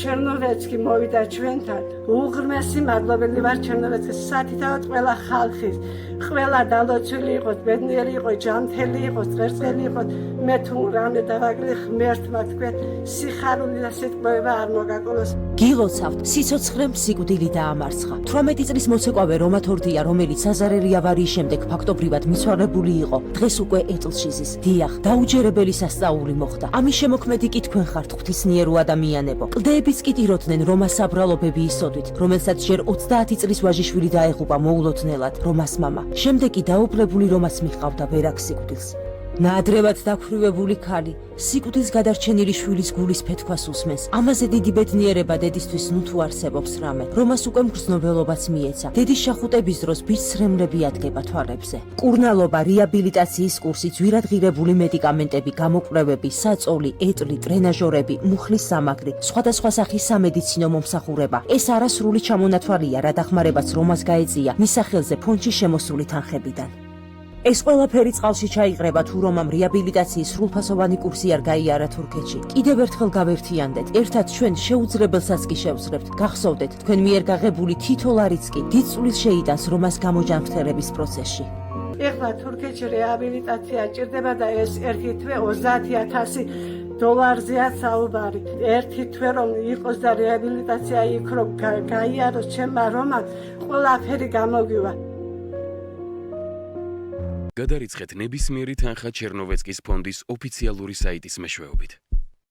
ჩერნოვეცკი მოვიდა ჩვენთან. უღრმესი მადლობელი ვარ ჩერნოვეცკის სათითაოდ ყველა ხალხის. ყველა დალოცვილი იყოთ, ბედნიერი იყოთ, ჯანმრთელი იყოთ, ღერცხელი იყოთ. მე თუ რამე დავაგრე ღმერთმა თქვენ სიხარული და სიტყვება არ მოგაკოლოს. გილოცავთ, სიცოცხლემ სიკვდილი დაამარცხა. 18 წლის მოცეკვავე რომა თორდია, რომელიც საზარელი ავარიის შემდეგ ფაქტობრივად მიცვალებული იყო, დღეს უკვე ეტლში ზის. დიახ, დაუჯერებელი სასწაული მოხდა. ამის შემოქმედი კი თქვენ ხართ, ღვთისმიერო ადამიანებო. კლდეებიც კი ტიროდნენ რომას საბრალობები ისოდვით, რომელსაც ჯერ 30 წლის ვაჟიშვილი დაეღუპა მოულოდნელად, რომას მამა. შემდეგ კი დაუბრებული რომას მიჰყავდა ვერაგ სიკვდილს. ნაადრევად დაქვრივებული ქალი, სიკვდილს გადარჩენილი შვილის გულის ფეთქვას უსმენს. ამაზე დიდი ბედნიერება დედისთვის ნუ თუ არსებობს რამე. რომას უკვე მგრძნობელობაც მიეცა. დედის შახუტების დროს ბიძსრემლები ადგება თვალებზე. კურნალობა, რეაბილიტაციის კურსი, ძვირადღირებული მედიკამენტები, გამოკვლევები, საწოლი, ეტლი, ტრენაჟორები, მუხლის სამაგრი, სხვადასხვა სახის სამედიცინო მომსახურება. ეს არასრული ჩამონათვალია, რა დახმარებაც რომას გაეწია მის სახელზე ფონდში შემოსული თანხებიდან. ეს ყველაფერი წყალში ჩაიყრება თუ რომამ რეაბილიტაციის სრულფასოვანი კურსი არ გაიარა თურქეთში. კიდევ ერთხელ გავერთიანდეთ, ერთად ჩვენ შეუძლებელსაც კი შევძლებთ. გახსოვდეთ, თქვენ მიერ გაღებული თითო ლარიც კი დიდ წვლილს შეიტანს რომას გამოჯანმრთელების პროცესში. ეხლა თურქეთში რეაბილიტაცია ჭირდება და ეს ერთი თვე 30,000 დოლარზეა საუბარი. ერთი თვე რომ იყოს და რეაბილიტაცია იქ რომ გაიაროს ჩემმა რომამ, ყველაფერი გამოგივა. გადარიცხეთ ნებისმიერი თანხა ჩერნოვეცკის ფონდის ოფიციალური საიტის მეშვეობით.